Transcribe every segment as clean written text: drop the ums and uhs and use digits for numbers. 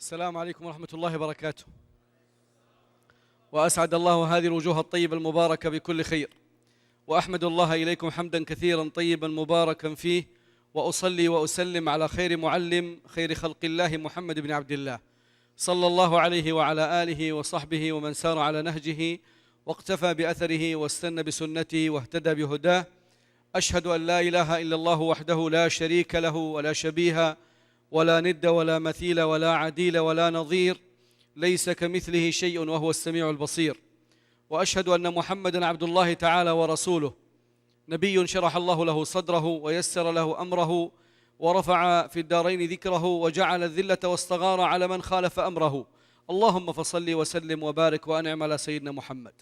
السلام عليكم ورحمة الله وبركاته. وأسعد الله هذه الوجوه الطيبة المباركة بكل خير، وأحمد الله إليكم حمدا كثيرا طيبا مباركا فيه، وأصلي وأسلم على خير معلم خير خلق الله محمد بن عبد الله صلى الله عليه وعلى آله وصحبه ومن سار على نهجه واقتفى بأثره واستنى بسنته واهتدى بهداه. أشهد أن لا إله إلا الله وحده لا شريك له ولا شبيه ولا ند ولا مثيل ولا عديل ولا نظير، ليس كمثله شيء وهو السميع البصير. وأشهد أن محمدًا عبد الله تعالى ورسوله، نبي شرح الله له صدره ويسر له أمره ورفع في الدارين ذكره وجعل الذلة والصغار على من خالف أمره. اللهم فصل وسلم وبارك وأنعم على سيدنا محمد.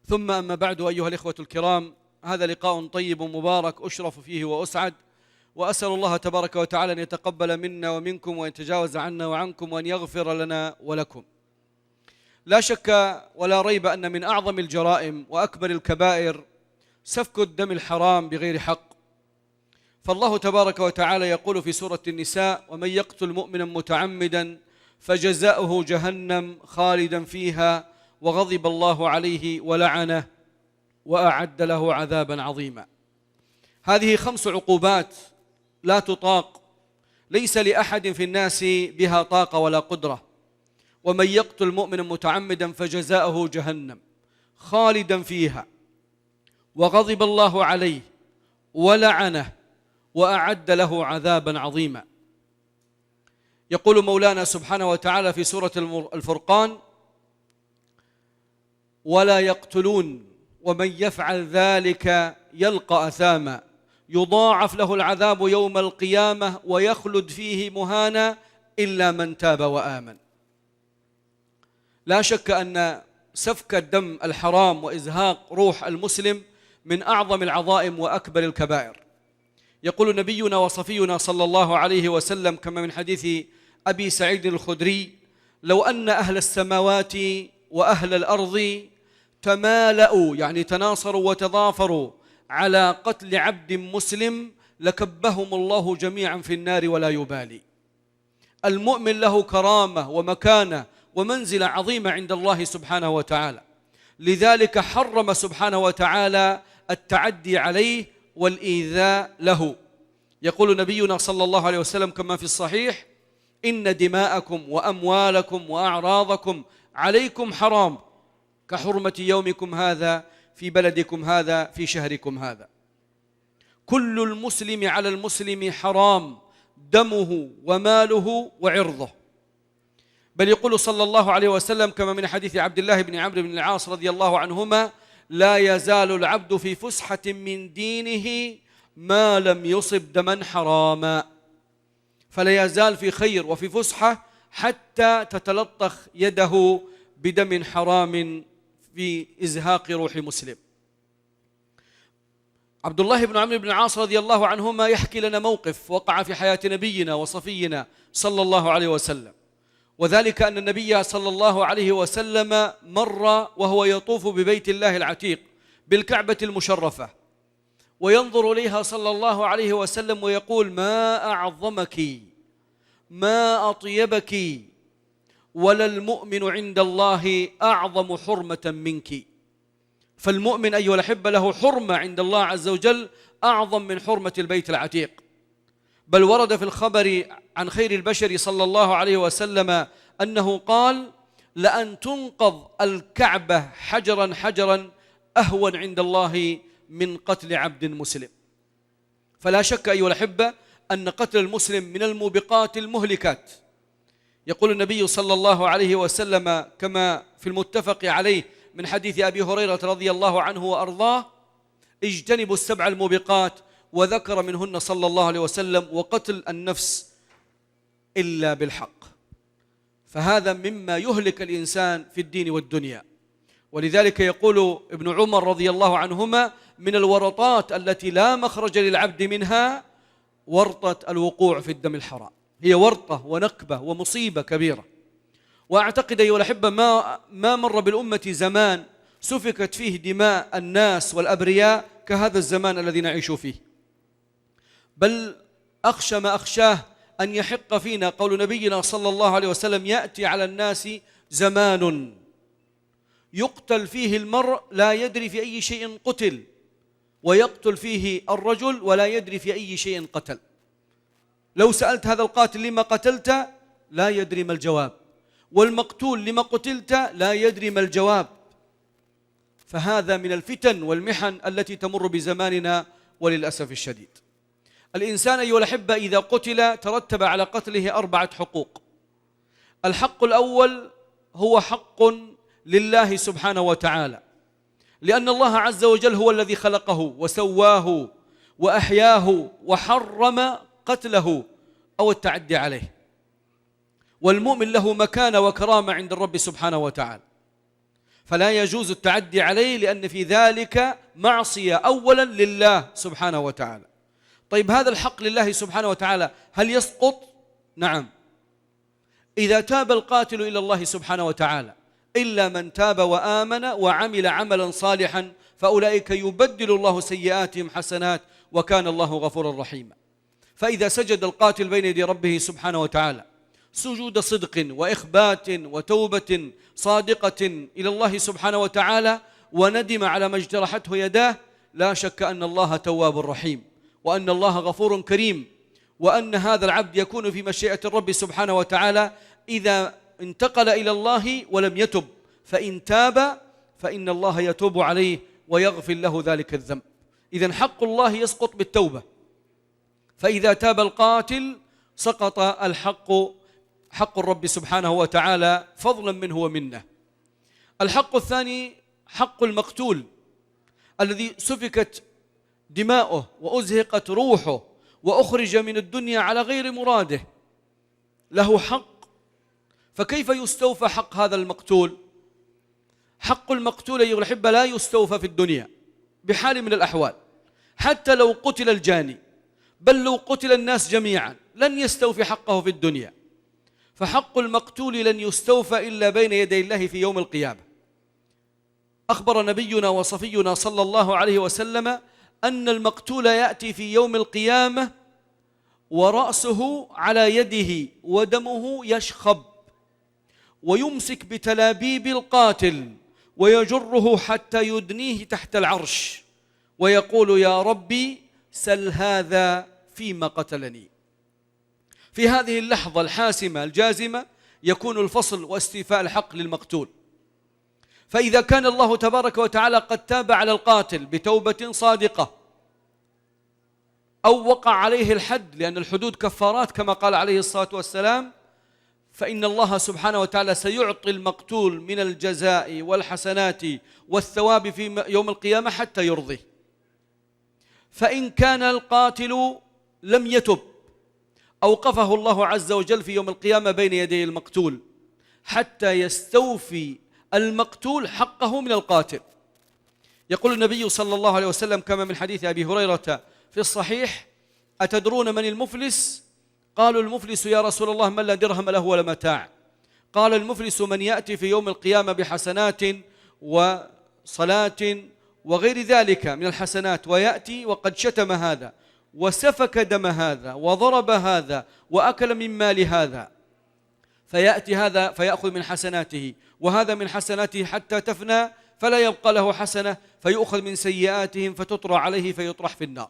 ثم أما بعد، أيها الإخوة الكرام، هذا لقاء طيب مبارك أشرف فيه وأسعد، وأسأل الله تبارك وتعالى أن يتقبل منا ومنكم وأن يتجاوز عنا وعنكم وأن يغفر لنا ولكم. لا شك ولا ريب أن من أعظم الجرائم وأكبر الكبائر سفك الدم الحرام بغير حق. فالله تبارك وتعالى يقول في سورة النساء: ومن يقتل مؤمنا متعمدا فجزاؤه جهنم خالدا فيها وغضب الله عليه ولعنه وأعد له عذابا عظيما. هذه 5 عقوبات لا تطاق، ليس لأحد في الناس بها طاقة ولا قدرة. ومن يقتل مؤمنا متعمدا فجزاؤه جهنم خالدا فيها وغضب الله عليه ولعنه وأعد له عذابا عظيما. يقول مولانا سبحانه وتعالى في سورة الفرقان: ولا يقتلون ومن يفعل ذلك يلقى أثاما يضاعف له العذاب يوم القيامة ويخلد فيه مهانا إلا من تاب وآمن. لا شك أن سفك الدم الحرام وإزهاق روح المسلم من أعظم العظائم وأكبر الكبائر. يقول نبينا وصفينا صلى الله عليه وسلم كما من حديث أبي سعيد الخدري: لو أن أهل السماوات وأهل الأرض تمالأوا، يعني تناصروا وتضافروا على قتل عبد مسلم لكبهم الله جميعا في النار ولا يبالي. المؤمن له كرامة ومكانة ومنزلة عظيمة عند الله سبحانه وتعالى، لذلك حرم سبحانه وتعالى التعدي عليه والإيذاء له. يقول نبينا صلى الله عليه وسلم كما في الصحيح: إن دماءكم وأموالكم وأعراضكم عليكم حرام كحرمة يومكم هذا في بلدكم هذا في شهركم هذا. كل المسلم على المسلم حرام دمه وماله وعرضه. بل يقول صلى الله عليه وسلم كما من حديث عبد الله بن عمرو بن العاص رضي الله عنهما: لا يزال العبد في فسحة من دينه ما لم يصب دما حراما. فلا يزال في خير وفي فسحة حتى تتلطخ يده بدم حرام في إزهاق روح مسلم. عبد الله بن عمرو بن العاص رضي الله عنهما يحكي لنا موقف وقع في حياة نبينا وصفينا صلى الله عليه وسلم، وذلك أن النبي صلى الله عليه وسلم مر وهو يطوف ببيت الله العتيق بالكعبة المشرفة، وينظر إليها صلى الله عليه وسلم ويقول: ما أعظمك، ما أطيبك، ولا المؤمن عند الله أعظم حرمة منك. فالمؤمن أيها الأحبة له حرمة عند الله عز وجل أعظم من حرمة البيت العتيق. بل ورد في الخبر عن خير البشر صلى الله عليه وسلم أنه قال: لأن تنقض الكعبة حجرا حجرا أهون عند الله من قتل عبد مسلم. فلا شك أيها الأحبة أن قتل المسلم من الموبقات المهلكات. يقول النبي صلى الله عليه وسلم كما في المتفق عليه من حديث أبي هريرة رضي الله عنه وأرضاه: اجتنبوا السبع الموبقات، وذكر منهن صلى الله عليه وسلم: وقتل النفس إلا بالحق. فهذا مما يهلك الإنسان في الدين والدنيا. ولذلك يقول ابن عمر رضي الله عنهما: من الورطات التي لا مخرج للعبد منها ورطة الوقوع في الدم الحرام. هي ورطة ونكبة ومصيبة كبيرة. وأعتقد أيها الأحبة ما مر بالأمة زمان سفكت فيه دماء الناس والأبرياء كهذا الزمان الذي نعيش فيه. بل أخشى ما أخشاه أن يحق فينا قول نبينا صلى الله عليه وسلم: يأتي على الناس زمان يقتل فيه المرء لا يدري في أي شيء قتل، ويقتل فيه الرجل ولا يدري في أي شيء قتل. لو سألت هذا القاتل: لما قتلت؟ لا يدري ما الجواب. والمقتول: لما قتلت؟ لا يدري ما الجواب. فهذا من الفتن والمحن التي تمر بزماننا وللأسف الشديد. الإنسان أيها الأحبة إذا قتل ترتب على قتله 4 حقوق. الحق الأول هو حق لله سبحانه وتعالى، لأن الله عز وجل هو الذي خلقه وسواه وأحياه وحرم قتله أو التعدي عليه، والمؤمن له مكانة وكرامة عند الرب سبحانه وتعالى، فلا يجوز التعدي عليه، لأن في ذلك معصية أولا لله سبحانه وتعالى. طيب هذا الحق لله سبحانه وتعالى هل يسقط؟ نعم، إذا تاب القاتل إلى الله سبحانه وتعالى، إلا من تاب وآمن وعمل عملا صالحا فأولئك يبدل الله سيئاتهم حسنات وكان الله غفورا رحيما. فإذا سجد القاتل بين يدي ربه سبحانه وتعالى سجود صدق وإخبات وتوبة صادقة إلى الله سبحانه وتعالى وندم على ما اجترحته يداه، لا شك أن الله تواب رحيم، وأن الله غفور كريم، وأن هذا العبد يكون في مشيئة الرب سبحانه وتعالى إذا انتقل إلى الله ولم يتب، فإن تاب فإن الله يتوب عليه ويغفر له ذلك الذنب. إذن حق الله يسقط بالتوبة، فإذا تاب القاتل سقط الحق، حق الرب سبحانه وتعالى فضلا منه ومنه. الحق الثاني حق المقتول الذي سفكت دماؤه وأزهقت روحه وأخرج من الدنيا على غير مراده، له حق. فكيف يستوفى حق هذا المقتول؟ حق المقتول أيها الأحبة لا يستوفى في الدنيا بحال من الأحوال، حتى لو قتل الجاني، بل لو قتل الناس جميعا لن يستوفي حقه في الدنيا. فحق المقتول لن يستوفى إلا بين يدي الله في يوم القيامة. أخبر نبينا وصفينا صلى الله عليه وسلم أن المقتول يأتي في يوم القيامة ورأسه على يده ودمه يشخب، ويمسك بتلابيب القاتل ويجره حتى يدنيه تحت العرش ويقول: يا ربي سل هذا فيما قتلني. في هذه اللحظة الحاسمة الجازمة يكون الفصل واستيفاء الحق للمقتول. فإذا كان الله تبارك وتعالى قد تاب على القاتل بتوبة صادقة أو وقع عليه الحد، لأن الحدود كفارات كما قال عليه الصلاة والسلام، فإن الله سبحانه وتعالى سيعطي المقتول من الجزاء والحسنات والثواب في يوم القيامة حتى يرضيه. فإن كان القاتل لم يتب أوقفه الله عز وجل في يوم القيامة بين يدي المقتول حتى يستوفي المقتول حقه من القاتل. يقول النبي صلى الله عليه وسلم كما من حديث أبي هريرة في الصحيح: أتدرون من المفلس؟ قالوا: المفلس يا رسول الله من لا درهم له ولا متاع. قال: المفلس من يأتي في يوم القيامة بحسنات وصلاة وغير ذلك من الحسنات، ويأتي وقد شتم هذا وسفك دم هذا وضرب هذا وأكل من مال هذا، فيأتي هذا فيأخذ من حسناته وهذا من حسناته حتى تفنى فلا يبقى له حسنة، فيؤخذ من سيئاتهم فتطرى عليه فيطرح في النار.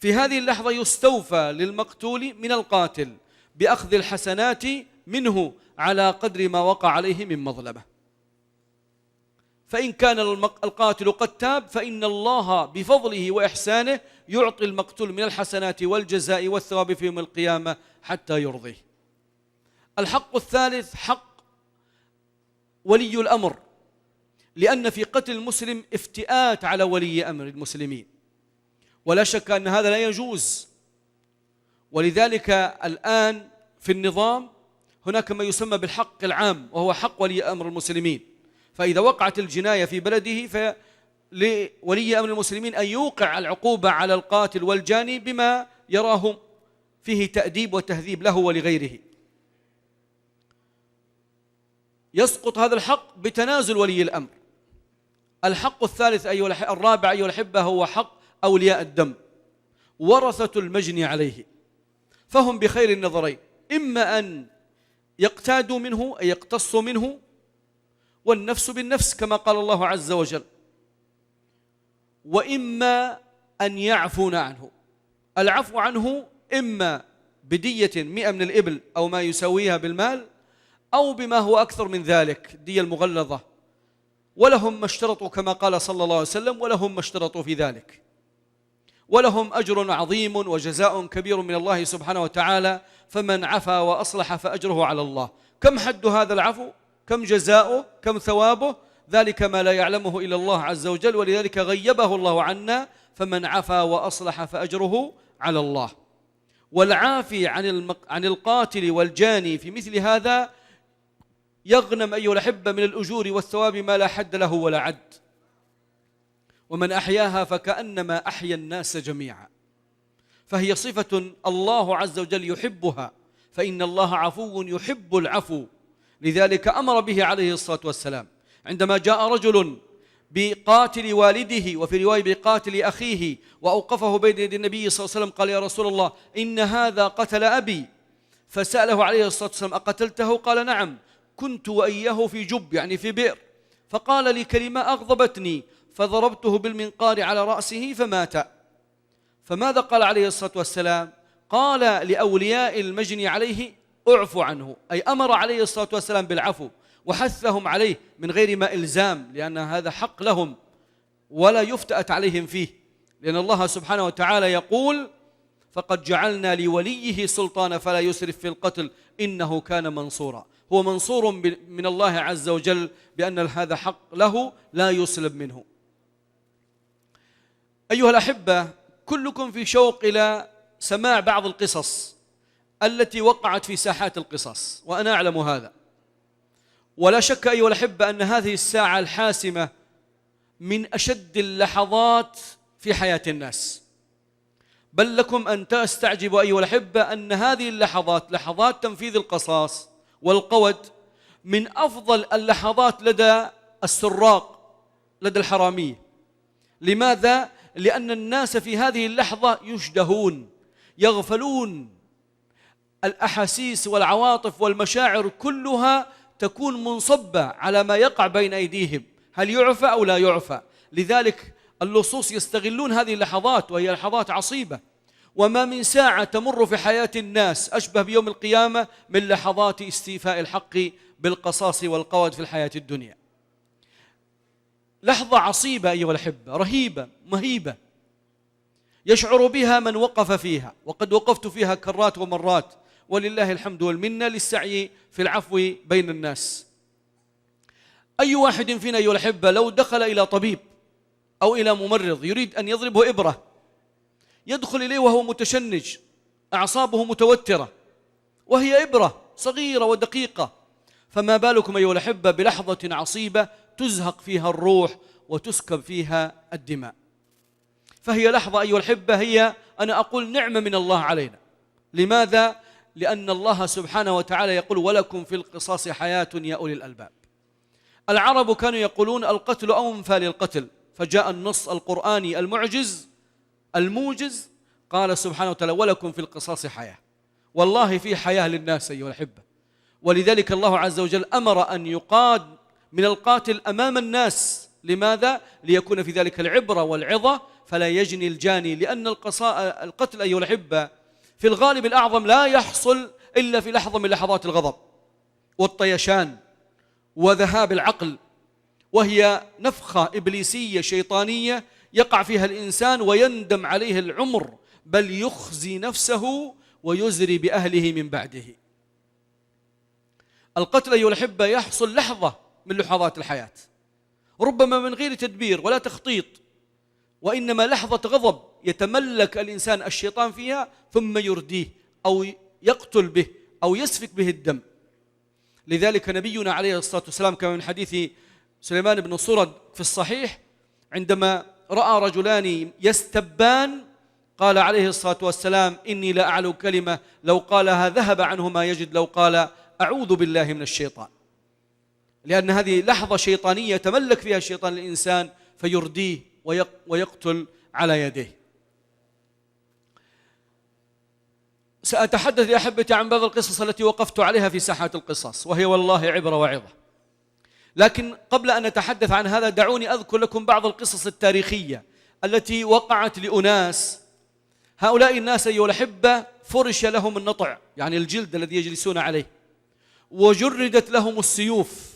في هذه اللحظة يستوفى للمقتول من القاتل بأخذ الحسنات منه على قدر ما وقع عليه من مظلمة. فإن كان القاتل قد تاب فإن الله بفضله وإحسانه يعطي المقتول من الحسنات والجزاء والثواب في يوم القيامة حتى يرضيه. الحق الثالث حق ولي الأمر، لأن في قتل المسلم افتئات على ولي أمر المسلمين، ولا شك أن هذا لا يجوز. ولذلك الآن في النظام هناك ما يسمى بالحق العام، وهو حق ولي أمر المسلمين. فإذا وقعت الجناية في بلده فلولي أمر المسلمين أن يوقع العقوبة على القاتل والجاني بما يراه فيه تأديب وتهذيب له ولغيره. يسقط هذا الحق بتنازل ولي الأمر. الحق الثالث الرابع أيها الأحبة هو حق أولياء الدم ورثة المجني عليه. فهم بخير النظرين، إما أن يقتادوا منه أي يقتصوا منه، والنفس بالنفس كما قال الله عز وجل، وإما أن يعفون عنه. العفو عنه إما بدية 100 من الإبل أو ما يساويها بالمال، أو بما هو أكثر من ذلك، الدية المغلظة، ولهم ما اشترطوا كما قال صلى الله عليه وسلم، ولهم ما اشترطوا في ذلك، ولهم أجر عظيم وجزاء كبير من الله سبحانه وتعالى، فمن عفا وأصلح فأجره على الله. كم حد هذا العفو؟ كم جزاؤه؟ كم ثوابه؟ ذلك ما لا يعلمه إلا الله عز وجل، ولذلك غيبه الله عنا، فمن عفا وأصلح فأجره على الله. والعافي عن القاتل والجاني في مثل هذا يغنم أيها الأحبة من الأجور والثواب ما لا حد له ولا عد. ومن أحياها فكأنما أحيا الناس جميعا، فهي صفة الله عز وجل يحبها، فإن الله عفو يحب العفو، لذلك أمر به عليه الصلاة والسلام. عندما جاء رجل بقاتل والده، وفي رواية بقاتل أخيه، وأوقفه بين يدي النبي صلى الله عليه وسلم، قال: يا رسول الله إن هذا قتل أبي. فسأله عليه الصلاة والسلام: أقتلته؟ قال: نعم، كنت وإياه في جب، يعني في بئر، فقال لي كلمة أغضبتني فضربته بالمنقار على رأسه فمات. فماذا قال عليه الصلاة والسلام؟ قال لأولياء المجني عليه: اعفوا عنه، أي أمر عليه الصلاة والسلام بالعفو، وحثهم عليه من غير ما إلزام، لأن هذا حق لهم ولا يفتأت عليهم فيه، لأن الله سبحانه وتعالى يقول: فقد جعلنا لوليه سلطانا فلا يسرف في القتل إنه كان منصورا. هو منصور من الله عز وجل بأن هذا حق له لا يسلب منه. أيها الأحبة، كلكم في شوق إلى سماع بعض القصص التي وقعت في ساحات القصص، وأنا أعلم هذا، ولا شك أيها الأحبة أن هذه الساعة الحاسمة من أشد اللحظات في حياة الناس، بل لكم أن تستعجبوا أيها الأحبة أن هذه اللحظات، لحظات تنفيذ القصاص والقود، من أفضل اللحظات لدى السراق، لدى الحرامية. لماذا؟ لأن الناس في هذه اللحظة يشدهون، يغفلون، الأحاسيس والعواطف والمشاعر كلها تكون منصبة على ما يقع بين أيديهم، هل يعفى أو لا يعفى. لذلك اللصوص يستغلون هذه اللحظات، وهي لحظات عصيبة، وما من ساعة تمر في حياة الناس أشبه بيوم القيامة من لحظات استيفاء الحق بالقصاص والقود في الحياة الدنيا. لحظة عصيبة أيها الأحبة، رهيبة مهيبة، يشعر بها من وقف فيها، وقد وقفت فيها كرات ومرات، ولله الحمد والمنة للسعي في العفو بين الناس. أي واحد فينا أيها الأحبة لو دخل إلى طبيب أو إلى ممرض يريد أن يضربه إبرة، يدخل إليه وهو متشنج، أعصابه متوترة، وهي إبرة صغيرة ودقيقة، فما بالكم أيها الأحبة بلحظة عصيبة تزهق فيها الروح وتسكب فيها الدماء. فهي لحظة أيها الأحبة، هي أنا أقول نعمة من الله علينا. لماذا؟ لأن الله سبحانه وتعالى يقول: ولكم في القصاص حياة يا أولي الألباب. العرب كانوا يقولون: القتل أنفى للقتل، فجاء النص القرآني الموجز قال سبحانه وتعالى: ولكم في القصاص حياة. والله في حياة للناس أيها الأحبة، ولذلك الله عز وجل أمر أن يقاد من القاتل أمام الناس. لماذا؟ ليكون في ذلك العبرة والعظة، فلا يجني الجاني، لأن القتل أيها الأحبة في الغالب الأعظم لا يحصل إلا في لحظة من لحظات الغضب والطيشان وذهاب العقل، وهي نفخة إبليسية شيطانية يقع فيها الإنسان ويندم عليه العمر، بل يخزي نفسه ويزري بأهله من بعده. القتل أيها الأحبة يحصل لحظة من لحظات الحياة، ربما من غير تدبير ولا تخطيط، وإنما لحظة غضب يتملك الإنسان الشيطان فيها ثم يرديه أو يقتل به أو يسفك به الدم. لذلك نبينا عليه الصلاة والسلام كما من حديث سليمان بن صرد في الصحيح، عندما رأى رجلان يستبان قال عليه الصلاة والسلام: إني لا أعلم كلمة لو قالها ذهب عنه ما يجد لو قال أعوذ بالله من الشيطان. لأن هذه لحظة شيطانية يتملك فيها الشيطان الإنسان فيرديه ويقتل على يديه. سأتحدث يا أحبتي عن بعض القصص التي وقفت عليها في ساحات القصص، وهي والله عبرة وعظة. لكن قبل أن نتحدث عن هذا دعوني أذكر لكم بعض القصص التاريخية التي وقعت لأناس. هؤلاء الناس أيها الأحبة فرش لهم النطع، يعني الجلد الذي يجلسون عليه، وجردت لهم السيوف،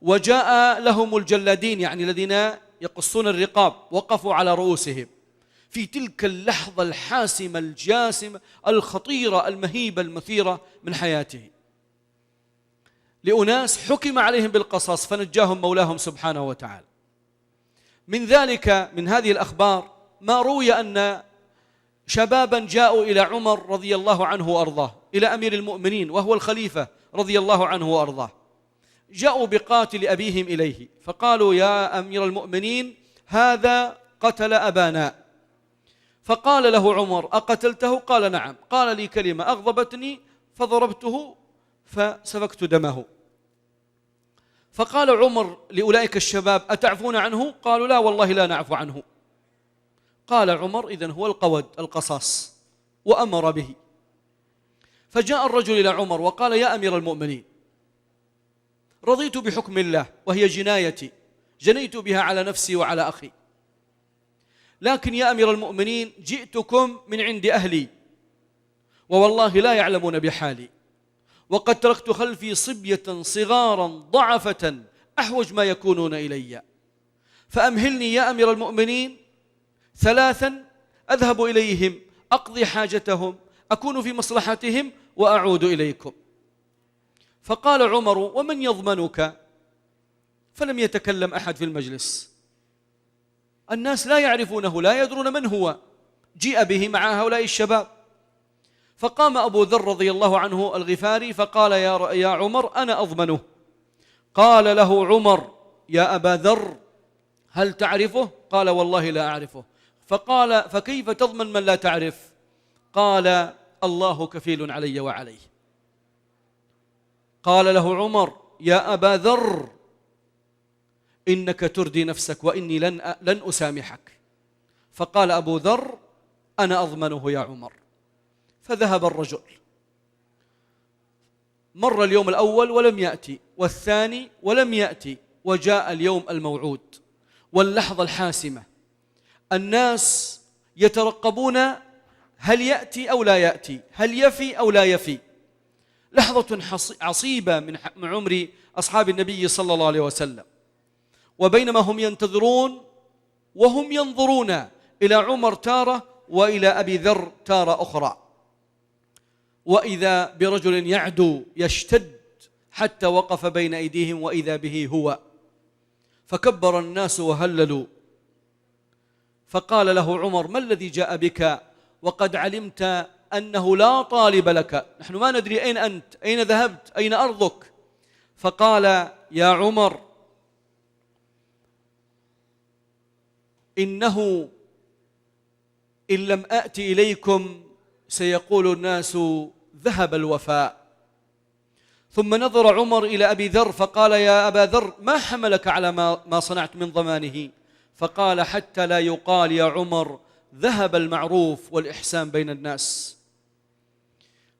وجاء لهم الجلادين، يعني الذين يقصون الرقاب، وقفوا على رؤوسهم في تلك اللحظة الحاسمة الجاسمة الخطيرة المهيبة المثيرة من حياته، لأناس حكم عليهم بالقصاص فنجاهم مولاهم سبحانه وتعالى. من ذلك، من هذه الأخبار، ما روي أن شبابا جاءوا إلى عمر رضي الله عنه وأرضاه، إلى أمير المؤمنين وهو الخليفة رضي الله عنه وأرضاه، جاءوا بقاتل أبيهم إليه فقالوا: يا أمير المؤمنين، هذا قتل أبانا. فقال له عمر: أقتلته؟ قال: نعم. قال: لي كلمة أغضبتني فضربته فسفكت دمه. فقال عمر لأولئك الشباب: أتعفون عنه؟ قالوا: لا والله لا نعفو عنه. قال عمر: إذن هو القود، القصاص، وأمر به. فجاء الرجل إلى عمر وقال: يا أمير المؤمنين، رضيت بحكم الله وهي جنايتي، جنيت بها على نفسي وعلى أخي، لكن يا أمير المؤمنين جئتكم من عند أهلي ووالله لا يعلمون بحالي، وقد تركت خلفي صبية صغارا ضعفة أحوج ما يكونون إلي، فأمهلني يا أمير المؤمنين 3 أذهب إليهم أقضي حاجتهم، أكون في مصلحتهم وأعود إليكم. فقال عمر: ومن يضمنك؟ فلم يتكلم أحد في المجلس، الناس لا يعرفونه، لا يدرون من هو، جيء به مع هؤلاء الشباب. فقام أبو ذر رضي الله عنه الغفاري فقال: يا عمر، أنا أضمنه. قال له عمر: يا أبا ذر، هل تعرفه؟ قال: والله لا أعرفه. فقال: فكيف تضمن من لا تعرف؟ قال: الله كفيل علي وعليه. قال له عمر: يا أبا ذر، إنك تردي نفسك وإني لن أسامحك. فقال أبو ذر: أنا أضمنه يا عمر. فذهب الرجل، مر اليوم الأول ولم يأتي، والثاني ولم يأتي، وجاء اليوم الموعود واللحظة الحاسمة. الناس يترقبون هل يأتي أو لا يأتي، هل يفي أو لا يفي. لحظة عصيبة من عمر أصحاب النبي صلى الله عليه وسلم. وبينما هم ينتظرون وهم ينظرون إلى عمر تارة وإلى أبي ذر تارة أخرى، وإذا برجل يعدو يشتد حتى وقف بين أيديهم، وإذا به هو. فكبر الناس وهللوا. فقال له عمر: ما الذي جاء بك وقد علمت أنه لا طالب لك؟ نحن ما ندري أين أنت، أين ذهبت، أين أرضك. فقال: يا عمر، إنه إن لم أأتي إليكم سيقول الناس ذهب الوفاء. ثم نظر عمر إلى أبي ذر فقال: يا أبا ذر، ما حملك على ما صنعت من ضمانه؟ فقال: حتى لا يقال يا عمر ذهب المعروف والإحسان بين الناس.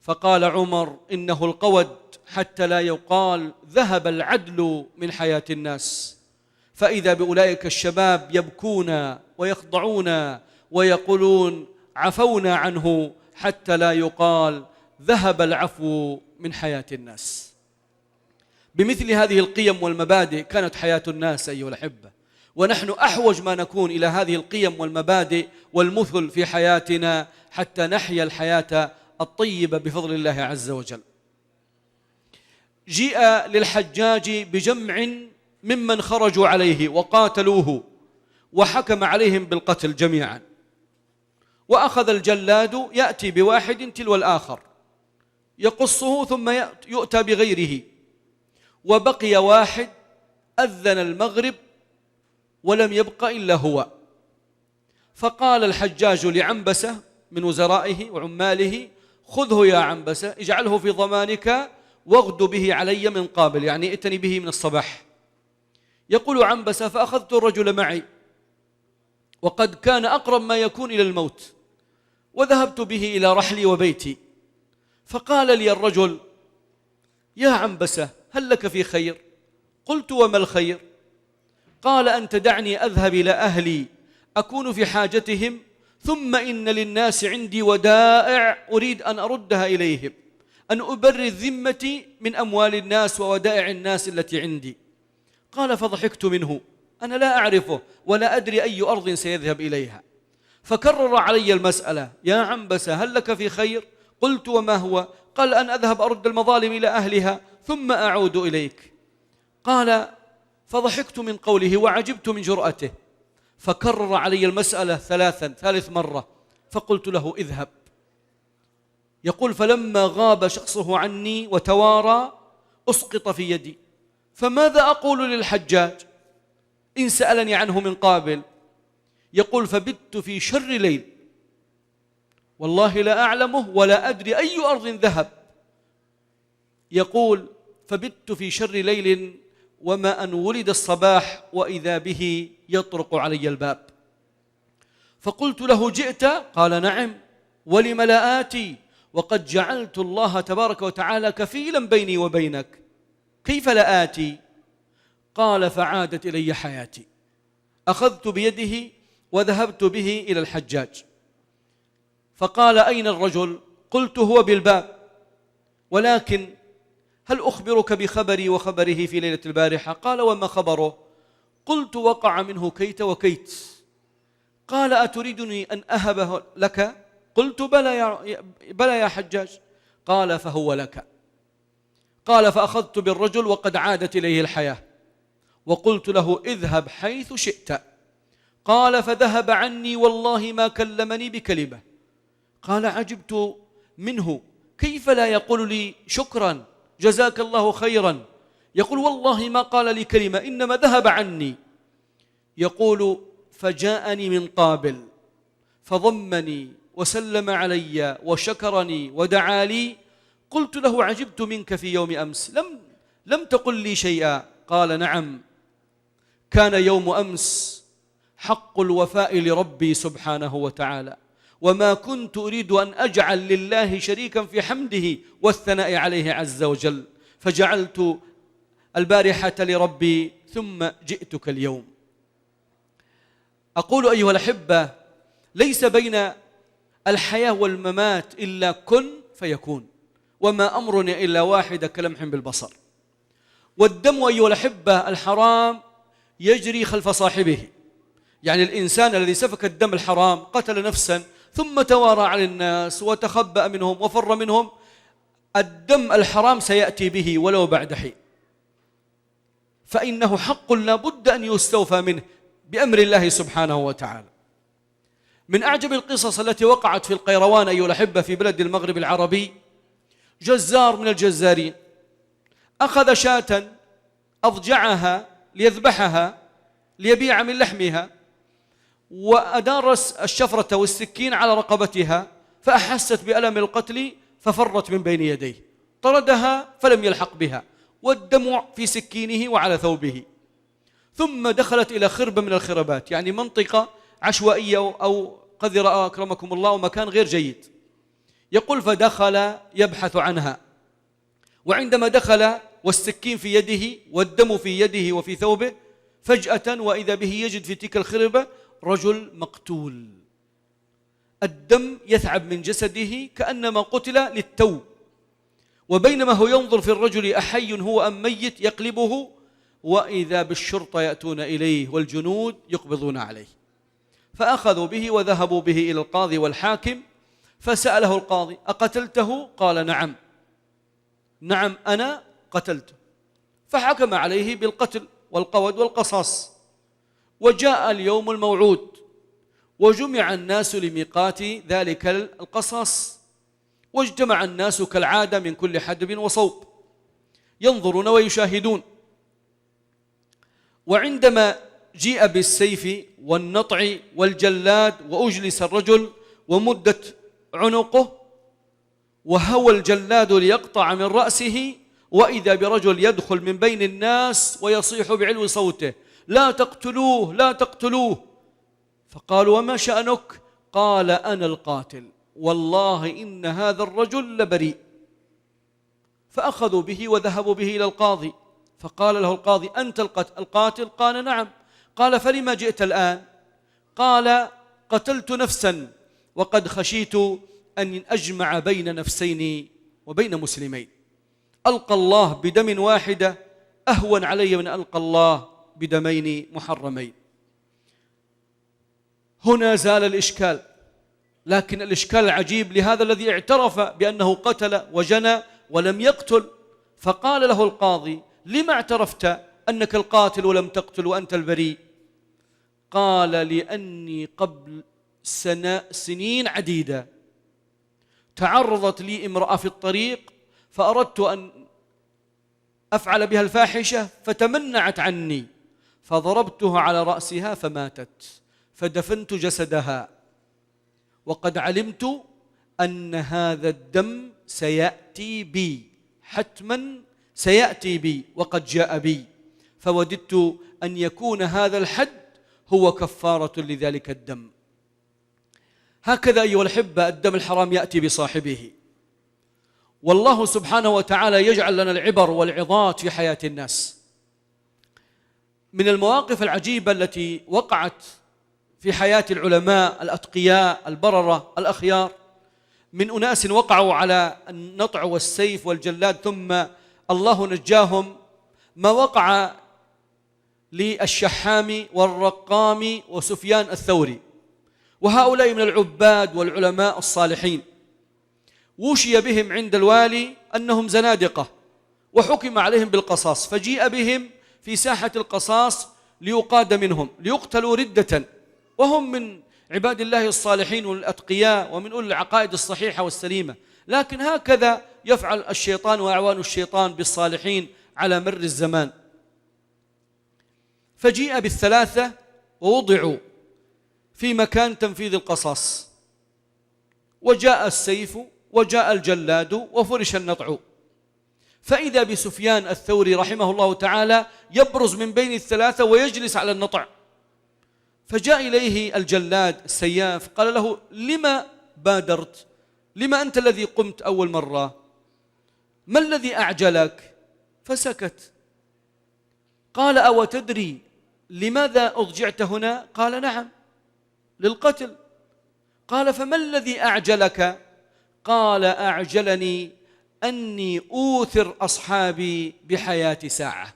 فقال عمر: إنه القود، حتى لا يقال ذهب العدل من حياة الناس. فإذا بأولئك الشباب يبكون ويخضعون ويقولون: عفونا عنه، حتى لا يقال ذهب العفو من حياة الناس. بمثل هذه القيم والمبادئ كانت حياة الناس أيها الأحبة، ونحن أحوج ما نكون إلى هذه القيم والمبادئ والمثل في حياتنا حتى نحيا الحياة الطيبة بفضل الله عز وجل. جيء للحجاج بجمع ممن خرجوا عليه وقاتلوه، وحكم عليهم بالقتل جميعا، وأخذ الجلاد يأتي بواحد تلو الآخر يقصه ثم يؤتى بغيره، وبقي واحد أذن المغرب ولم يبق إلا هو. فقال الحجاج لعنبسة من وزرائه وعماله: خذه يا عنبسة، اجعله في ضمانك واغد به علي من قابل، يعني ائتني به من الصباح. يقول عنبسة: فأخذت الرجل معي وقد كان أقرب ما يكون إلى الموت، وذهبت به إلى رحلي وبيتي. فقال لي الرجل: يا عنبسة، هل لك في خير؟ قلت: وما الخير؟ قال: أن تدعني أذهب إلى أهلي أكون في حاجتهم، ثم إن للناس عندي ودائع أريد أن أردها إليهم، أن أبرئ ذمتي من أموال الناس وودائع الناس التي عندي. قال: فضحكت منه، أنا لا أعرفه ولا أدري أي أرض سيذهب إليها. فكرر علي المسألة: يا عنبسة، هل لك في خير؟ قلت: وما هو؟ قال: أن أذهب أرد المظالم إلى أهلها ثم أعود إليك. قال: فضحكت من قوله وعجبت من جرأته. فكرر علي المسألة ثالث مرة، فقلت له: اذهب. يقول: فلما غاب شخصه عني وتوارى أسقط في يدي، فماذا أقول للحجاج إن سألني عنه من قابل؟ يقول: فبت في شر ليل، والله لا أعلمه ولا أدري أي أرض ذهب. يقول: فبت في شر ليل وما أن ولد الصباح وإذا به يطرق علي الباب. فقلت له: جئت؟ قال: نعم، ولم لا آتي؟ وقد جعلت الله تبارك وتعالى كفيلا بيني وبينك، كيف لا آتي؟ قال: فعادت إلي حياتي، أخذت بيده وذهبت به إلى الحجاج. فقال: أين الرجل؟ قلت: هو بالباب، ولكن هل أخبرك بخبري وخبره في ليلة البارحة؟ قال: وما خبره؟ قلت: وقع منه كيت وكيت. قال: أتريدني أن أهبه لك؟ قلت: بلى يا حجاج. قال: فهو لك. قال: فأخذت بالرجل وقد عادت إليه الحياة، وقلت له: اذهب حيث شئت. قال: فذهب عني والله ما كلمني بكلمة. قال: عجبت منه، كيف لا يقول لي شكرا جزاك الله خيرا؟ يقول: والله ما قال لي كلمة، إنما ذهب عني. يقول: فجاءني من قابل فضمني وسلم علي وشكرني ودعا لي. قلت له: عجبت منك في يوم أمس، لم تقل لي شيئا. قال: نعم، كان يوم أمس حق الوفاء لربي سبحانه وتعالى، وما كنت أريد أن أجعل لله شريكا في حمده والثناء عليه عز وجل، فجعلت البارحة لربي ثم جئتك اليوم. أقول أيها الأحبة: ليس بين الحياة والممات إلا كن فيكون، وما أمرنا إلا واحدة كلمح بالبصر. والدم أيها الأحبة الحرام يجري خلف صاحبه، يعني الإنسان الذي سفك الدم الحرام قتل نفسا ثم توارى على الناس وتخبأ منهم وفر منهم، الدم الحرام سيأتي به ولو بعد حين، فإنه حق لا بد أن يستوفى منه بأمر الله سبحانه وتعالى. من أعجب القصص التي وقعت في القيروان أيها الأحبة في بلد المغرب العربي، جزار من الجزارين أخذ شاة أضجعها ليذبحها ليبيع من لحمها، وأدار الشفرة والسكين على رقبتها، فأحست بألم القتل ففرت من بين يديه، طردها فلم يلحق بها، والدم في سكينه وعلى ثوبه. ثم دخلت إلى خربة من الخربات، يعني منطقة عشوائية أو قذرة أكرمكم الله، ومكان غير جيد. يقول: فدخل يبحث عنها، وعندما دخل والسكين في يده والدم في يده وفي ثوبه، فجأة وإذا به يجد في تلك الخربة رجل مقتول، الدم يثعب من جسده كأنما قتل للتو، وبينما هو ينظر في الرجل أحي هو أم ميت يقلبه، وإذا بالشرطة يأتون إليه والجنود يقبضون عليه. فأخذوا به وذهبوا به إلى القاضي والحاكم، فسأله القاضي: أقتلته؟ قال: نعم، نعم أنا قتلته. فحكم عليه بالقتل والقود والقصاص. وجاء اليوم الموعود، وجمع الناس لميقات ذلك القصاص، واجتمع الناس كالعادة من كل حدب وصوب ينظرون ويشاهدون. وعندما جيء بالسيف والنطع والجلاد وأجلس الرجل ومدت عنقه، وهوى الجلاد ليقطع من رأسه، وإذا برجل يدخل من بين الناس ويصيح بعلو صوته: لا تقتلوه، لا تقتلوه. فقالوا: وما شأنك؟ قال: أنا القاتل. والله إن هذا الرجل لبريء. فأخذوا به وذهبوا به إلى القاضي، فقال له القاضي: أنت القاتل؟ قال: نعم. قال: فلما جئت الآن؟ قال: قتلت نفسا وقد خشيت أن أجمع بين نفسين وبين مسلمين. ألقى الله بدم واحدة أهون علي من ألقى الله بدمين محرمين. هنا زال الإشكال، لكن الإشكال العجيب لهذا الذي اعترف بأنه قتل وجنى ولم يقتل. فقال له القاضي: لما اعترفت أنك القاتل ولم تقتل وأنت البريء؟ قال: لأني قبل سنين عديدة تعرضت لي امرأة في الطريق، فأردت أن أفعل بها الفاحشة فتمنعت عني، فضربتها على رأسها فماتت، فدفنت جسدها، وقد علمت أن هذا الدم سيأتي بي، حتما سيأتي بي وقد جاء بي، فوددت أن يكون هذا الحد هو كفارة لذلك الدم. هكذا أيها الأحبة الدم الحرام يأتي بصاحبه، والله سبحانه وتعالى يجعل لنا العبر والعظات في حياة الناس. من المواقف العجيبة التي وقعت في حياة العلماء الأتقياء البررة الأخيار، من أناس وقعوا على النطع والسيف والجلاد ثم الله نجاهم، ما وقع للشحام والرقام وسفيان الثوري، وهؤلاء من العباد والعلماء الصالحين. وشي بهم عند الوالي أنهم زنادقة، وحكم عليهم بالقصاص، فجيء بهم في ساحة القصاص ليقاد منهم ليقتلوا ردة، وهم من عباد الله الصالحين والأتقياء ومن أولي العقائد الصحيحة والسليمة. لكن هكذا يفعل الشيطان وأعوان الشيطان بالصالحين على مر الزمان. فجيء بالثلاثة ووضعوا في مكان تنفيذ القصاص، وجاء السيف وجاء الجلاد وفرش النطع، فإذا بسفيان الثوري رحمه الله تعالى يبرز من بين الثلاثة ويجلس على النطع. فجاء إليه الجلاد السياف قال له: لما بادرت؟ لما أنت الذي قمت أول مرة؟ ما الذي أعجلك؟ فسكت. قال: أو تدري لماذا أضجعت هنا؟ قال: نعم، للقتل. قال: فما الذي أعجلك؟ قال: أعجلني أني أوثر أصحابي بحياة ساعة،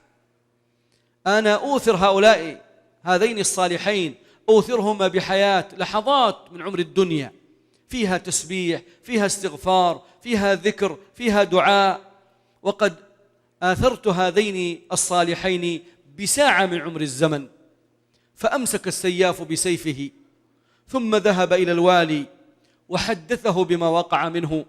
أنا أوثر هؤلاء هذين الصالحين، أوثرهما بحياة لحظات من عمر الدنيا، فيها تسبيح، فيها استغفار، فيها ذكر، فيها دعاء، وقد آثرت هذين الصالحين بساعة من عمر الزمن. فأمسك السياف بسيفه ثم ذهب إلى الوالي وحدثه بما وقع منه،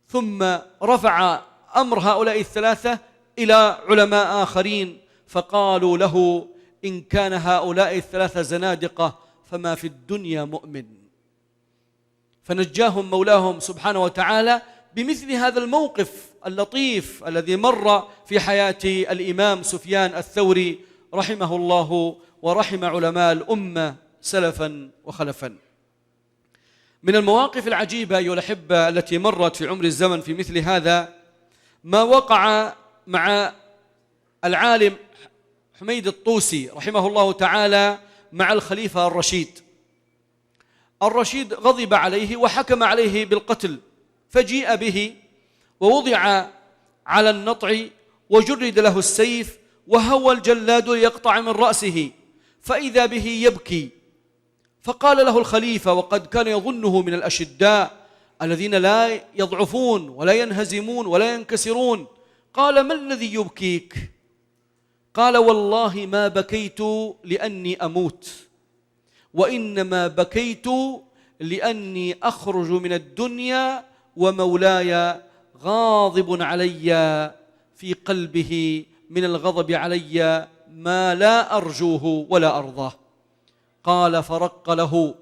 ثم رفع أمر هؤلاء الثلاثة إلى علماء آخرين فقالوا له: إن كان هؤلاء الثلاثة زنادقة فما في الدنيا مؤمن. فنجاهم مولاهم سبحانه وتعالى بمثل هذا الموقف اللطيف الذي مر في حياة الإمام سفيان الثوري رحمه الله ورحم علماء الأمة سلفا وخلفا. من المواقف العجيبة أيها الأحبة التي مرت في عمر الزمن في مثل هذا ما وقع مع العالم حميد الطوسي رحمه الله تعالى مع الخليفة الرشيد. الرشيد غضب عليه وحكم عليه بالقتل، فجيء به ووضع على النطع وجرد له السيف وهوى الجلاد ليقطع من رأسه، فإذا به يبكي. فقال له الخليفة، وقد كان يظنه من الأشداء الذين لا يضعفون ولا ينهزمون ولا ينكسرون، قال: ما الذي يبكيك؟ قال: والله ما بكيت لأني أموت، وإنما بكيت لأني أخرج من الدنيا ومولاي غاضب علي في قلبه من الغضب علي ما لا أرجوه ولا أرضاه. قال: فرق له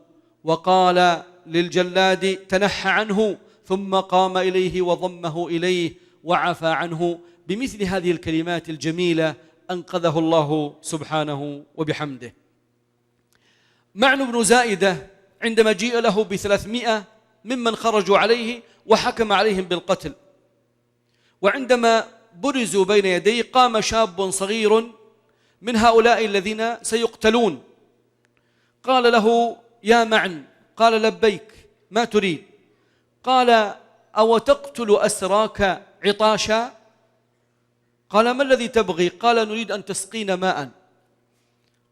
وقال للجلاد: تنحى عنه، ثم قام إليه وضمه إليه وعفى عنه. بمثل هذه الكلمات الجميلة أنقذه الله سبحانه وبحمده. معن بن زائدة عندما جيء له ب300 ممن خرجوا عليه وحكم عليهم بالقتل. وعندما برزوا بين يديه قام شاب صغير من هؤلاء الذين سيقتلون، قال له: يا معن. قال: لبيك، ما تريد؟ قال: أو تقتل أسراك عطاشا؟ قال: ما الذي تبغي؟ قال: نريد أن تسقينا ماء.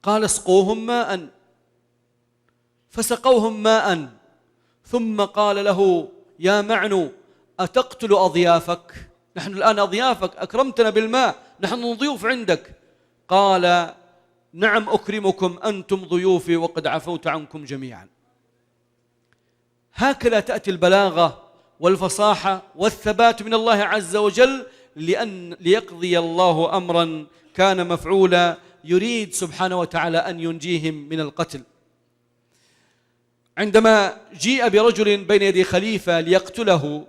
قال: اسقوهم ماء. فسقوهم ماء، ثم قال له: يا معن، أتقتل أضيافك؟ نحن الآن أضيافك، أكرمتنا بالماء، نحن ضيوف عندك. قال: نعم أكرمكم، أنتم ضيوفي وقد عفوت عنكم جميعا. هكذا تأتي البلاغة والفصاحة والثبات من الله عز وجل، ليقضي الله أمرا كان مفعولا يريد سبحانه وتعالى أن ينجيهم من القتل. عندما جيء برجل بين يدي خليفة ليقتله،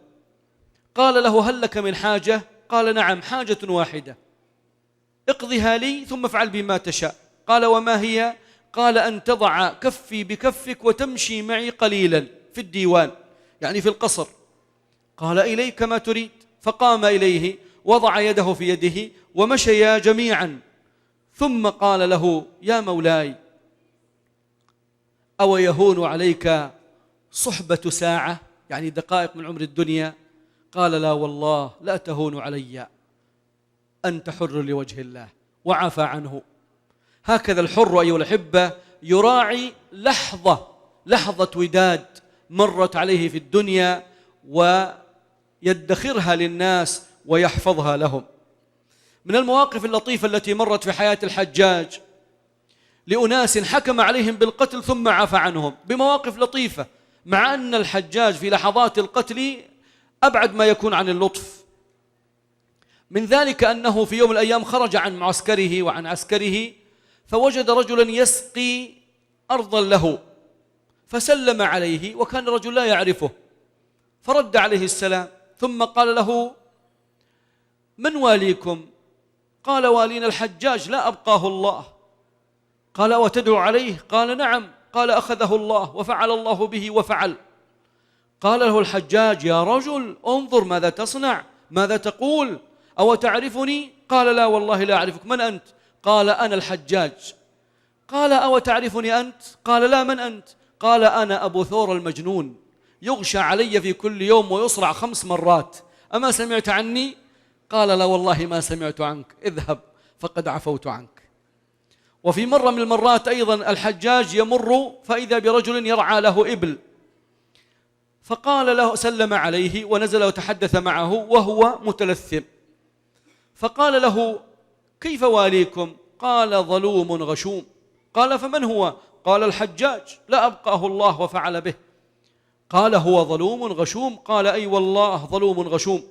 قال له: هل لك من حاجة؟ قال: نعم، حاجة واحدة، اقضها لي ثم افعل بما تشاء. قال: وما هي؟ قال: أن تضع كفي بكفك وتمشي معي قليلا في الديوان، يعني في القصر. قال: إليك ما تريد. فقام إليه، وضع يده في يده ومشيا جميعا، ثم قال له: يا مولاي، أو يهون عليك صحبة ساعة، يعني دقائق من عمر الدنيا؟ قال: لا والله لا تهون علي، أنت حر لوجه الله، وعفى عنه. هكذا الحر أيها الأحبة يراعي لحظة وداد مرت عليه في الدنيا ويدخرها للناس ويحفظها لهم. من المواقف اللطيفة التي مرت في حياة الحجاج لأناس حكم عليهم بالقتل ثم عفى عنهم، بمواقف لطيفة، مع أن الحجاج في لحظات القتل أبعد ما يكون عن اللطف. من ذلك أنه في يوم من الأيام خرج عن معسكره وعن عسكره، فوجد رجلا يسقي أرضا له، فسلم عليه، وكان الرجل لا يعرفه، فرد عليه السلام، ثم قال له: من واليكم؟ قال: والينا الحجاج لا أبقاه الله. قال: وتدعو عليه؟ قال: نعم. قال: أخذه الله وفعل الله به وفعل. قال له الحجاج: يا رجل، انظر ماذا تصنع، ماذا تقول، أو تعرفني؟ قال: لا والله لا أعرفك. من أنت؟ قال: أنا الحجاج. قال: أو تعرفني أنت؟ قال: لا. من أنت؟ قال: أنا أبو ثور المجنون، يغشى علي في كل يوم ويصرع 5 مرات، أما سمعت عني؟ قال: لا والله ما سمعت عنك، اذهب فقد عفوت عنك. وفي مرة من المرات أيضا الحجاج يمر فإذا برجل يرعى له إبل، فقال له، سلم عليه ونزل وتحدث معه وهو متلثم، فقال له: كيف واليكم؟ قال: ظلوم غشوم. قال: فمن هو؟ قال: الحجاج لا أبقاه الله وفعل به. قال: هو ظلوم غشوم؟ قال: أي والله ظلوم غشوم.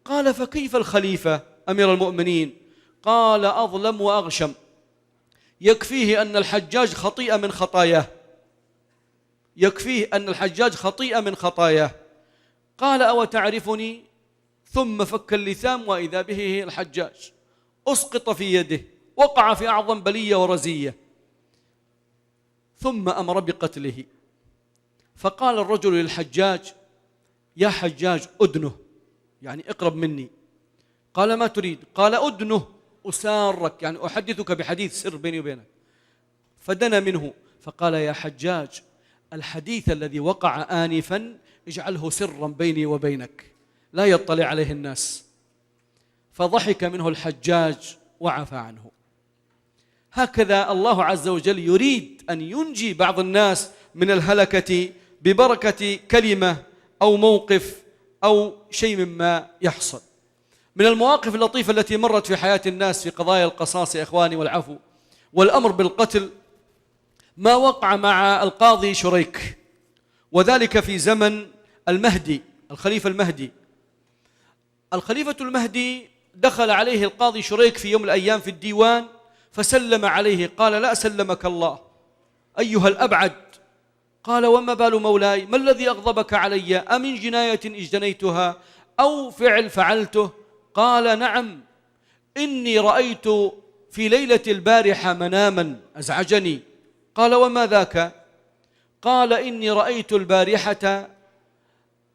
قال: فكيف الخليفة أمير المؤمنين؟ قال: أظلم وأغشم، يكفيه أن الحجاج خطيئة من خطاياه، يكفيه أن الحجاج خطيئة من خطاياه. قال: أو تعرفني؟ ثم فك اللثام وإذا به الحجاج، أسقط في يده، وقع في أعظم بلية ورزية، ثم أمر بقتله. فقال الرجل للحجاج: يا حجاج، أدنه، يعني اقرب مني. قال: ما تريد؟ قال: أدنه، أسارك، يعني أحدثك بحديث سر بيني وبينك. فدنا منه فقال: يا حجاج، الحديث الذي وقع آنفا اجعله سرا بيني وبينك لا يطلع عليه الناس. فضحك منه الحجاج وعفى عنه. هكذا الله عز وجل يريد أن ينجي بعض الناس من الهلكة ببركة كلمة أو موقف أو شيء مما يحصل. من المواقف اللطيفة التي مرت في حياة الناس في قضايا القصاص يا إخواني والعفو والأمر بالقتل، ما وقع مع القاضي شريك، وذلك في زمن المهدي، الخليفة المهدي. الخليفة المهدي دخل عليه القاضي شريك في يوم من الأيام في الديوان، فسلم عليه، قال: لا سلمك الله أيها الأبعد. قال: وما بال مولاي؟ ما الذي أغضبك علي؟ أمن جناية اجتنيتها أو فعل فعلته؟ قال: نعم، إني رأيت في ليلة البارحة مناما أزعجني. قال: وما ذاك؟ قال: إني رأيت البارحة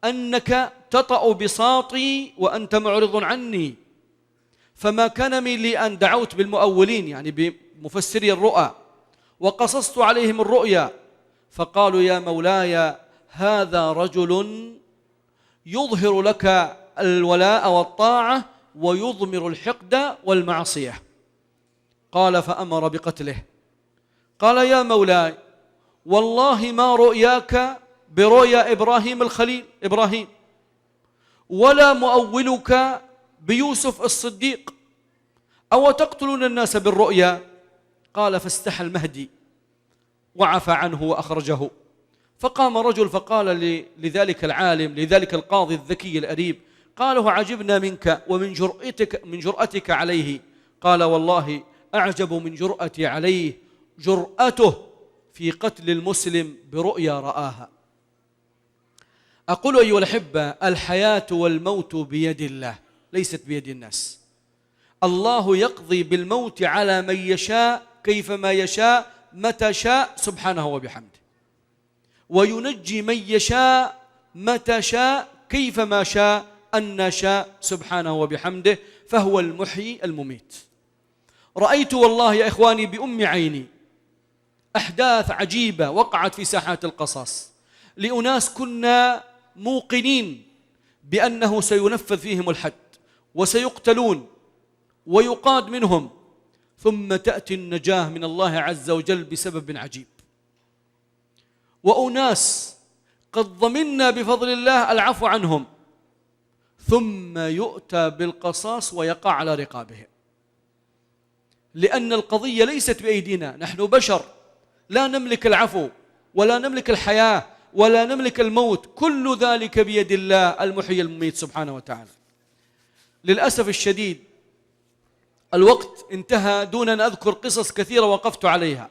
أنك تطأ بساطي وأنت معرض عني، فما كان من لي أن دعوت بالمؤولين يعني بمفسري الرؤى وقصصت عليهم الرؤيا، فقالوا يا مولاي هذا رجل يظهر لك الولاء والطاعة ويضمر الحقد والمعصية. قال فأمر بقتله. قال يا مولاي والله ما رؤياك برؤيا إبراهيم الخليل إبراهيم، ولا مؤولك بيوسف الصديق، أو تقتلون الناس بالرؤيا؟ قال فاستحى المهدي وعفى عنه وأخرجه. فقام رجل فقال لذلك العالم لذلك القاضي الذكي الأريب، قاله عجبنا منك ومن جرأتك عليه. قال والله أعجب من جرأتي عليه جرأته في قتل المسلم برؤيا رآها. أقول أيها الأحبة الحياة والموت بيد الله ليست بيد الناس. الله يقضي بالموت على من يشاء كيفما يشاء متى شاء سبحانه وبحمده، وينجي من يشاء متى شاء كيفما شاء أن شاء سبحانه وبحمده، فهو المحيي المميت. رأيت والله يا إخواني بأم عيني أحداث عجيبة وقعت في ساحات القصاص لأناس كنا موقنين بأنه سينفذ فيهم الحد وسيقتلون ويقاد منهم، ثم تأتي النجاة من الله عز وجل بسبب عجيب. وأناس قد ضمنا بفضل الله العفو عنهم، ثم يؤتى بالقصاص ويقع على رقابهم، لأن القضية ليست بأيدينا، نحن بشر لا نملك العفو ولا نملك الحياة ولا نملك الموت، كل ذلك بيد الله المحيي المميت سبحانه وتعالى. للأسف الشديد الوقت انتهى دون أن أذكر قصص كثيرة وقفت عليها،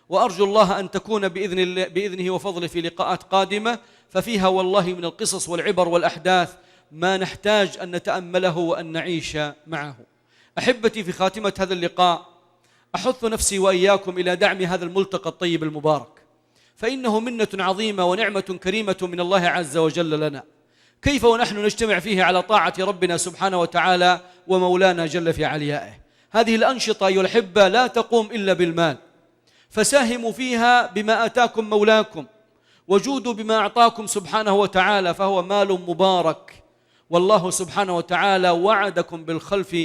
وأرجو الله أن تكون بإذنه وفضله في لقاءات قادمة، ففيها والله من القصص والعبر والأحداث ما نحتاج أن نتأمله وأن نعيش معه. أحبتي في خاتمة هذا اللقاء أحث نفسي وإياكم إلى دعم هذا الملتقى الطيب المبارك، فإنه منة عظيمة ونعمة كريمة من الله عز وجل لنا. كيف ونحن نجتمع فيه على طاعة ربنا سبحانه وتعالى ومولانا جل في عليائه. هذه الأنشطة أيها الأحبة لا تقوم إلا بالمال، فساهموا فيها بما آتاكم مولاكم، وجودوا بما أعطاكم سبحانه وتعالى، فهو مال مبارك، والله سبحانه وتعالى وعدكم بالخلف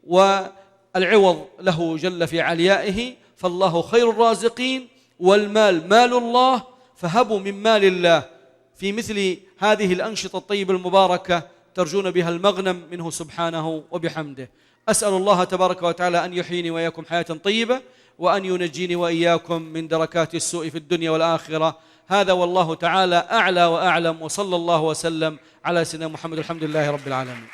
والعوض له جل في عليائه، فالله خير الرازقين، والمال مال الله، فهبوا من مال الله في مثل هذه الأنشطة الطيبة المباركة ترجون بها المغنم منه سبحانه وبحمده. أسأل الله تبارك وتعالى أن يحييني وإياكم حياة طيبة، وأن ينجيني وإياكم من دركات السوء في الدنيا والآخرة. هذا والله تعالى أعلى وأعلم، وصلى الله وسلم على سيدنا محمد، الحمد لله رب العالمين.